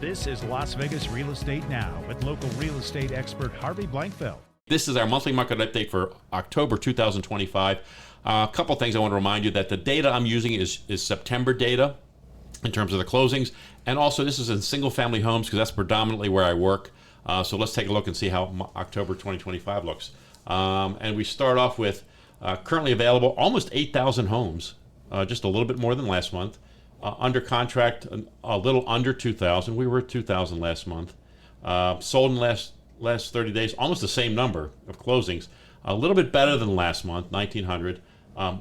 This is Las Vegas Real Estate Now with local real estate expert Harvey Blankfeld. This is our monthly market update for October 2025. A couple things I want to remind you that the data I'm using is September data in terms of the closings. And also this is in single family homes because that's predominantly where I work. So let's take a look and see how October 2025 looks. And we start off with currently available almost 8,000 homes, just a little bit more than last month. Under contract, a little under 2,000. We were at 2,000 last month. Sold in the last 30 days, almost the same number of closings. A little bit better than last month, 1,900.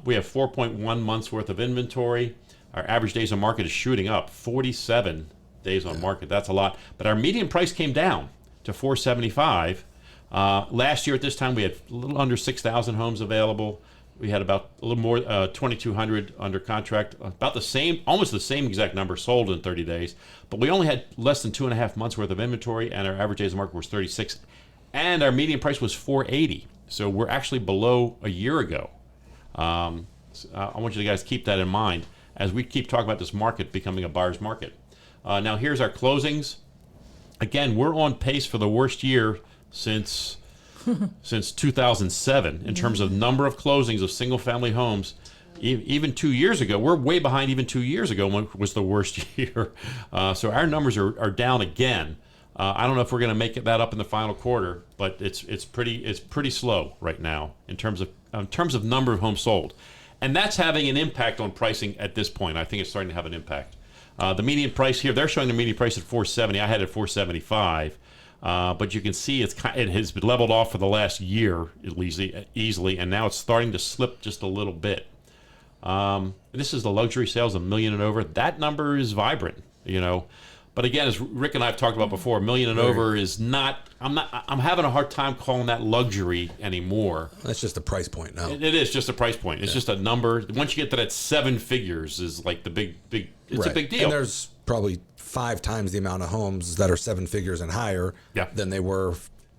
We have 4.1 months worth of inventory. Our average days on market is shooting up, 47 days on market. That's a lot. But our median price came down to 475. Last year at this time, we had a little under 6,000 homes available. We had about a little more, 2,200 under contract, about the same, almost the same exact number sold in 30 days. But we only had less than 2.5 months worth of inventory, and our average days on market was 36, and our median price was 480. So we're actually below a year ago. So I want you guys to keep that in mind as we keep talking about this market becoming a buyer's market. Now here's our closings. Again, we're on pace for the worst year since 2007 in terms of number of closings of single-family homes. Even 2 years ago, we're way behind. Even 2 years ago when it was the worst year. So our numbers are down again. I don't know if we're going to make that up in the final quarter, but it's pretty slow right now in terms of number of homes sold, and that's having an impact on pricing at this point. I think it's starting to have an impact. The median price here, they're showing the median price at 470. I had it at 475. But you can see it has been leveled off for the last year at least easily, and now it's starting to slip just a little bit. This is the luxury sales, $1 million and over. That number is vibrant, you know. But again, as Rick and I have talked about before, $1 million and over is not. I'm having a hard time calling that luxury anymore. That's just a price point now. It is just a price point. It's just a number. Once you get to that 7 figures, is like the big. It's a big deal. And there's probably 5 times the amount of homes that are 7 figures and higher than they were,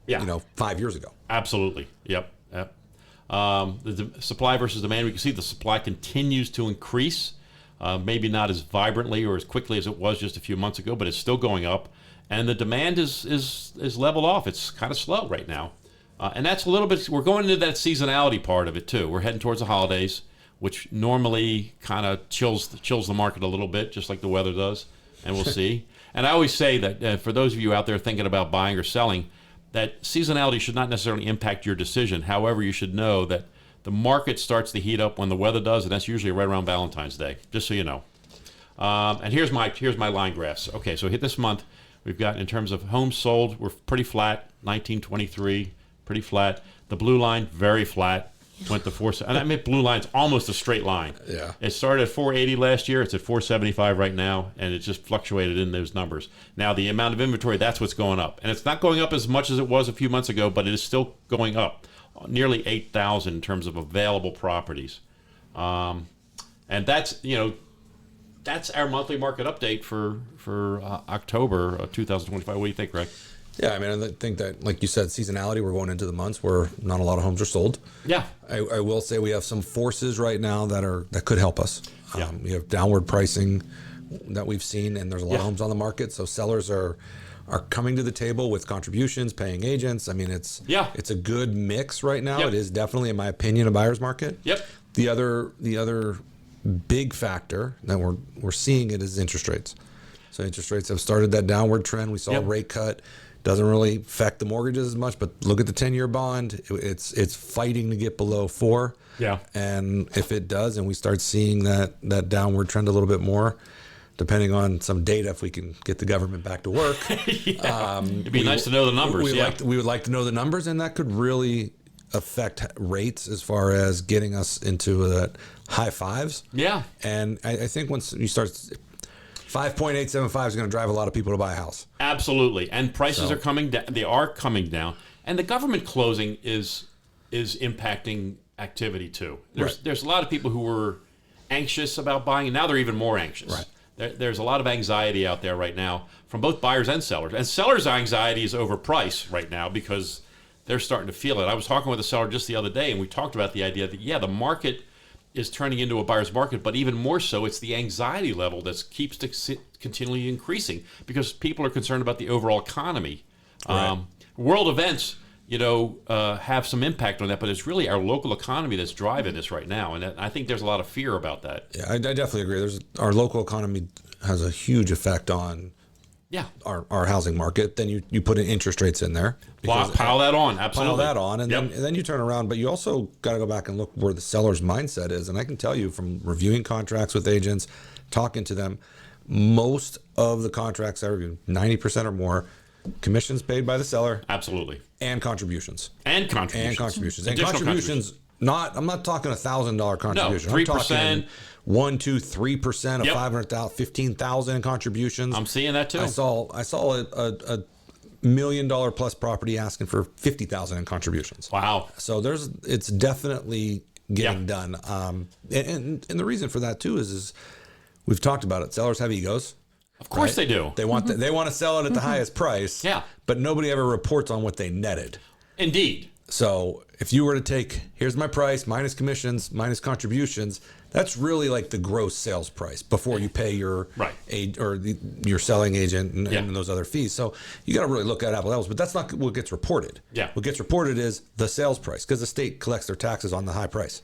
5 years ago. Absolutely. Yep. The supply versus demand, we can see the supply continues to increase. Maybe not as vibrantly or as quickly as it was just a few months ago, but it's still going up. And the demand is leveled off. It's kind of slow right now. And that's a little bit, we're going into that seasonality part of it too. We're heading towards the holidays, which normally kind of chills the market a little bit, just like the weather does. And we'll see. And I always say that for those of you out there thinking about buying or selling, that seasonality should not necessarily impact your decision. However, you should know that the market starts to heat up when the weather does, and that's usually right around Valentine's Day, just so you know. And here's my line graphs. Okay, so hit this month, we've got in terms of homes sold, we're pretty flat, 1923, pretty flat. The blue line, very flat. Went to 4, and I mean blue line's almost a straight line. Yeah. It started at 480 last year. It's at 475 right now, and it just fluctuated in those numbers. Now the amount of inventory, that's what's going up, and it's not going up as much as it was a few months ago, but it is still going up, nearly 8,000 in terms of available properties, and that's that's our monthly market update for October 2025. What do you think, Rick? Yeah, I mean, I think that, like you said, seasonality, we're going into the months where not a lot of homes are sold. Yeah. I will say we have some forces right now that could help us. Yeah. We have downward pricing that we've seen, and there's a lot of homes on the market. So sellers are coming to the table with contributions, paying agents. I mean, it's a good mix right now. Yep. It is definitely, in my opinion, a buyer's market. Yep. The other big factor that we're seeing it is interest rates. So interest rates have started that downward trend. We saw a rate cut. Doesn't really affect the mortgages as much, but look at the 10-year bond. It's fighting to get below 4. Yeah. And if it does, and we start seeing that downward trend a little bit more, depending on some data, if we can get the government back to work, it'd be nice to know the numbers. We would like to know the numbers, and that could really affect rates as far as getting us into that high 5s. Yeah. And I think once you start. 5.875 is going to drive a lot of people to buy a house. Absolutely, and prices are coming down. They are coming down, and the government closing is impacting activity too. There's a lot of people who were anxious about buying, and now they're even more anxious. Right. There's a lot of anxiety out there right now from both buyers and sellers. And sellers' anxiety is over price right now because they're starting to feel it. I was talking with a seller just the other day, and we talked about the idea that the market is turning into a buyer's market, but even more so, it's the anxiety level that keeps continually increasing because people are concerned about the overall economy. Right. World events, have some impact on that, but it's really our local economy that's driving this right now, and I think there's a lot of fear about that. Yeah, I definitely agree. Our local economy has a huge effect on our housing market. Then you put in interest rates in there. Pile that on, absolutely. Pile that on, and then you turn around. But you also got to go back and look where the seller's mindset is. And I can tell you from reviewing contracts with agents, talking to them, most of the contracts I review, 90% or more, commissions paid by the seller. Absolutely. And contributions. And contributions. I'm not talking $1,000 contribution. No, 3%. 1, 2, 3% of 500,000, 15,000 in contributions. I'm seeing that too. I saw a $1 million plus property asking for 50,000 in contributions. Wow. So it's definitely getting done. And the reason for that too is we've talked about it. Sellers have egos. Of course they do. They want they want to sell it at the highest price. Yeah. But nobody ever reports on what they netted. Indeed. So if you were to take, here's my price, minus commissions, minus contributions, that's really like the gross sales price before you pay your your selling agent and those other fees. So you got to really look at apples to apples, but that's not what gets reported. Yeah. What gets reported is the sales price because the state collects their taxes on the high price.